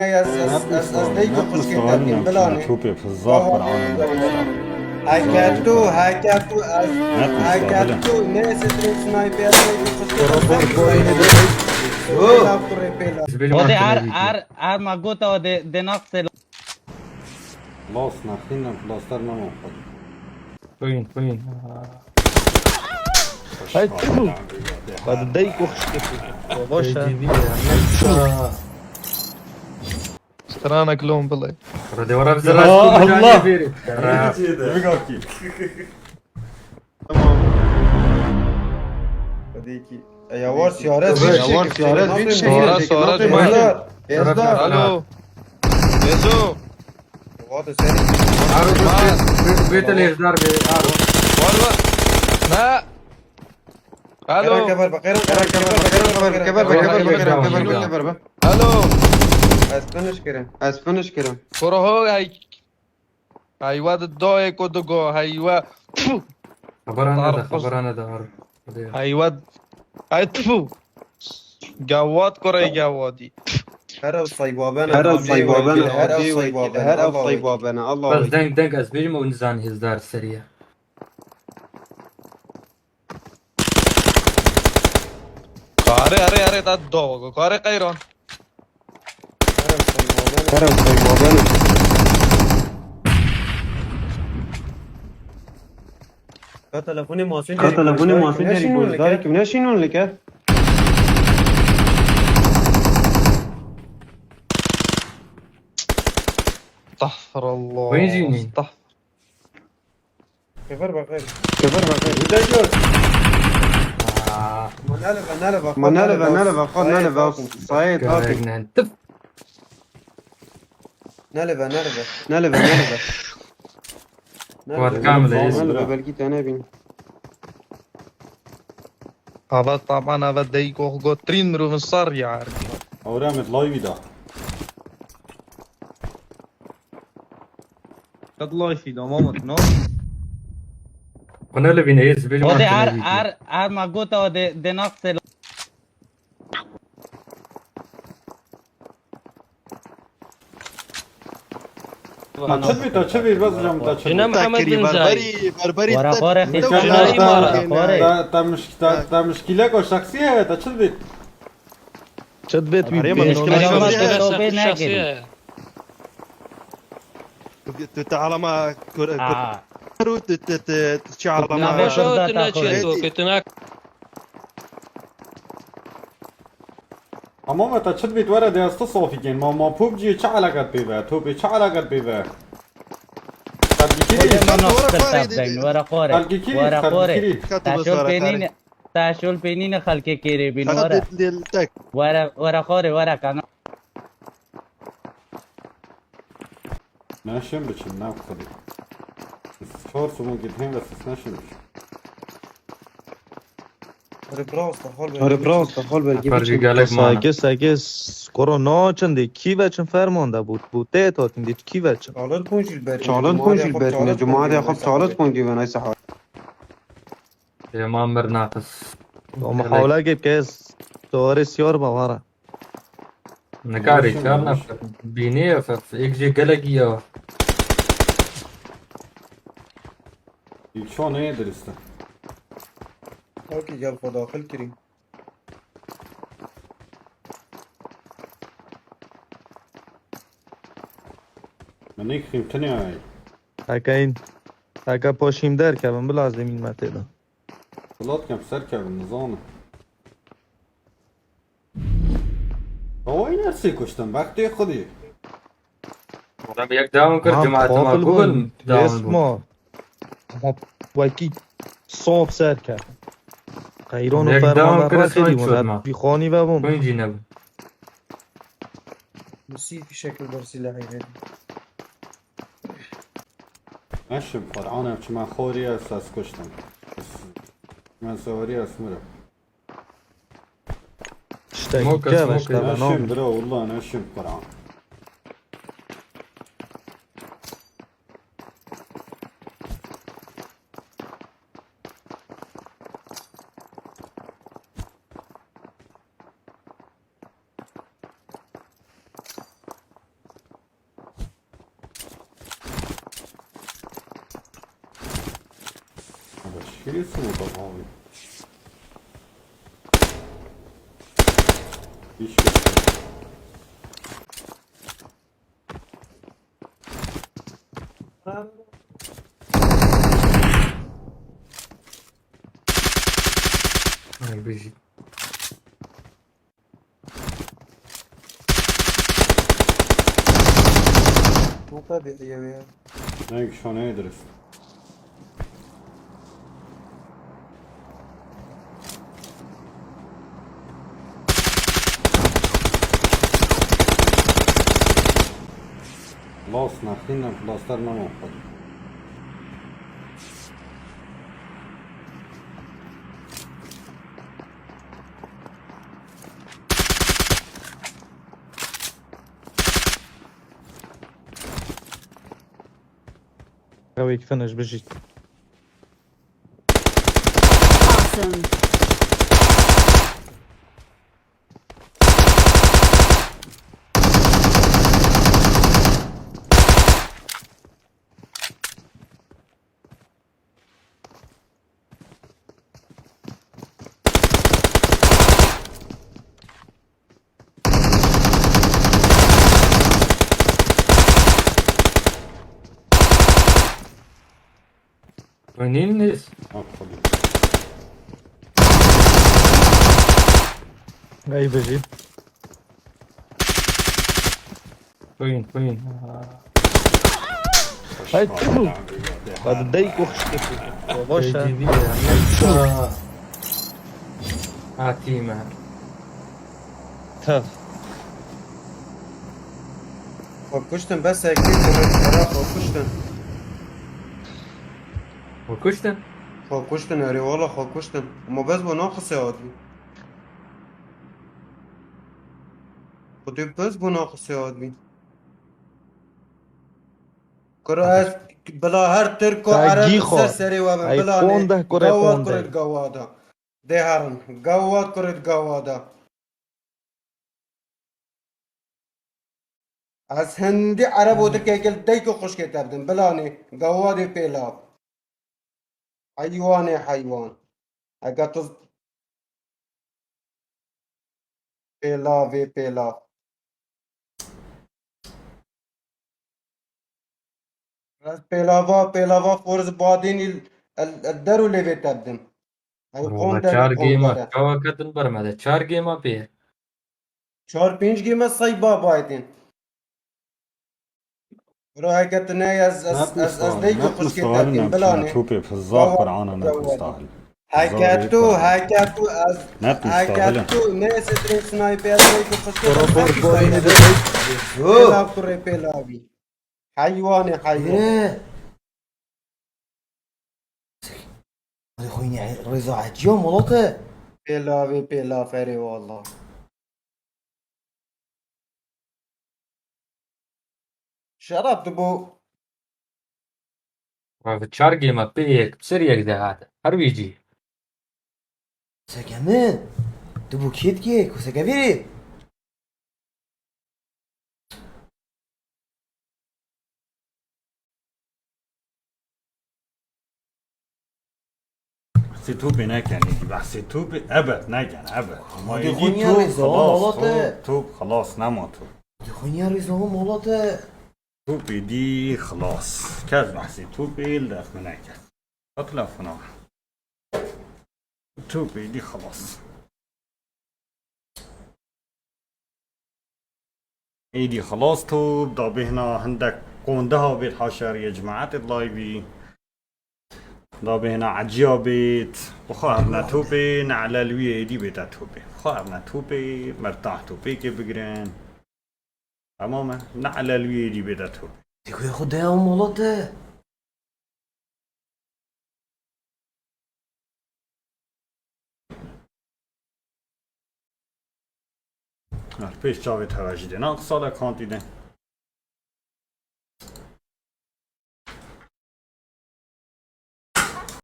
از دیگه نت خشکی مستوعبني تبدیم كنا بلانه تشوفي في الظاهر عن هکتو نت مستوعبني هکتو نه سترین سنایپر دیگه خشکی برابر تبدیم پایین بلانه دایی. پیلا پره پیلا زبيلي ودي ما ار كنا ار ار ما قوتا ودي نقص خلاص ناخذين بلاستر ما موجود وين هاي تفو هذا دايك وخشك باشا سترانا كلهم بالله ردي ورا يا بزراش الله. بيري بقاكي دیگه یوار سیارت یوار سیارت سارا ازدار الو بيزو واد سری بيت الإصدار والله ما الو كبر بخير كبر الو اسپنش کرم برو هو هاي واد الدوي كودغو هاي وا خبر أنا ده هاي واد هاي تفو جواد كوري جوادي هر او صيبابنا هر او صيبابنا الله بس دنك أسبيل ما ونزان إصدار سريع اري دا الدوغو كاري قيرون هر او صيبابنا تلفوني ماسون جاري كم نشينون لك استغفر الله وين يجيني؟ استغفر كبر بخير نلف صعيد هاكي نلف واد كامل نلف بلكي انا بين هذا طبعا هذا دايكو قطرين مرو من صار يا عارف أورامت لايفي ده الله يفيد مامت نو قلنا له بينا زبيلي ما ودي كنا ار ما قوتا ودي نقص تشبي بس جام تشبي هنا محمد بن زايد بربري ورا فوري تا مشكلة كو شخصية تشبي شد بيت مين شخصية تعال ما كروت تشعر نعم. ما شو تناجيتو كتناك أمام تشبي ورد يا استصوفي كين ما بوبجي چه علاقة بيبه توبي چه علاقة بيبه ورا فوري تاشول بينين خلقي كيري بين ورا خوري ورا كان ناشم بچن ناف خدي چهار سومون گدهم بس ناشم براست خال بلكي فرجي قالك ما ساگس کرونا چنده کی وچن فرمانده بود تا تیم دید کی وچن چالت كونش البيت من الجماعة ياخذ چالت كون دي بناي صحة يا مامر ناقص محاوله گیب که دوار سیار باوره نكاري كار نفر بينيه في إكجي قلقية شو نه درسته اوكي جاب داخل كريم من يخيم تاني هاي اگه پاشیم در کبن بلازم این متیدا صلات كم سركة بالنظام هو اين ارسي كشتن وقتی خودی أنا بيك داون كر جماعة ما قول داون اسما ما وکی صاف سر کرد قیران و یک دام فرمان کرد را خیلی سویت شد ما. موند بیخانی و بوم وين جينا نسيت في شكل برسي لعيبه نشم فرعانه چه من خوری اساس کشتن من سواری اسمره اشتاکی موكس، که موكس. بشتا نشم بنام برا والله نشم فرعان كيري سمو طبعاً فيش هاي بيجي مو طبيعي يا ويا هيك شلون يدرس خلاص ناخذين بلاسترنا موقف قوي كفنش بجي Awesome. وينين الناس؟ ادخل اي بجي وين هاي هذا ديك وخشتك باشا عتيمة تف خب كشتن بس هيك خب كشتن وكشتن خب كشتن يا ري والله خب كشتن اما بس بناقص يا ادمي خدي بس بناقص يا ادمي كراس بلا هر تركو عرب تاجيخو. سرسري وابن اي بلا فونده كره قوات فونده. كرة قوادا ده هرن قوات كرة قوادا از هندی عرب و دکه گل دیکو خوش کردن بلانی قوادي پیلاب حیوان حیوان اگه تو پیلاوی از پیلاوا فورز بادین الدرو لوی تبدن ای قون در چار قون گیما داره چاوا کتن برمده 4 گیما پیر 4-5 گیم صی بابا ایدین برو هکت نه از دیکو خوش کردن بلانی توبي في الظاهر انا نت مستاهل هکتو از نت مستاهله هکتو نه سترین سنایپر دیکو خوش کردن پیلاب کره پیلاوی حیوان هذا خويني رضا عجيو ملطه پیلافری والله شربت بو في 4 گیما پیک بسر یک ده هذا هر ويجي سكمن دبو كيتكي كوسكافيري سي توبي نكن بحسي توبي ابد نكن ابد ما هذا يجي خويني توب رضا خلاص ملطه توب خلاص نموتوا هذا خويني رضا ملطه توبي دي خلاص كاز بحسي توبي لدف مناكل اطلع فنوع توبي دي خلاص ايدي خلاص توب ضابي هنا عندك قوندها بيت حاشر يا جماعة اللايبي ضابي هنا عجيابيت وخارنا توبي نعلى الوية ايدي بيتا توبي خارنا توبي مرتاح توبي كيف بقرين تماما نعلى الوية ايدي بيتا توبي تيكو ياخد يا ملطه پیش جاوید توجه ناقص سالا کانتیده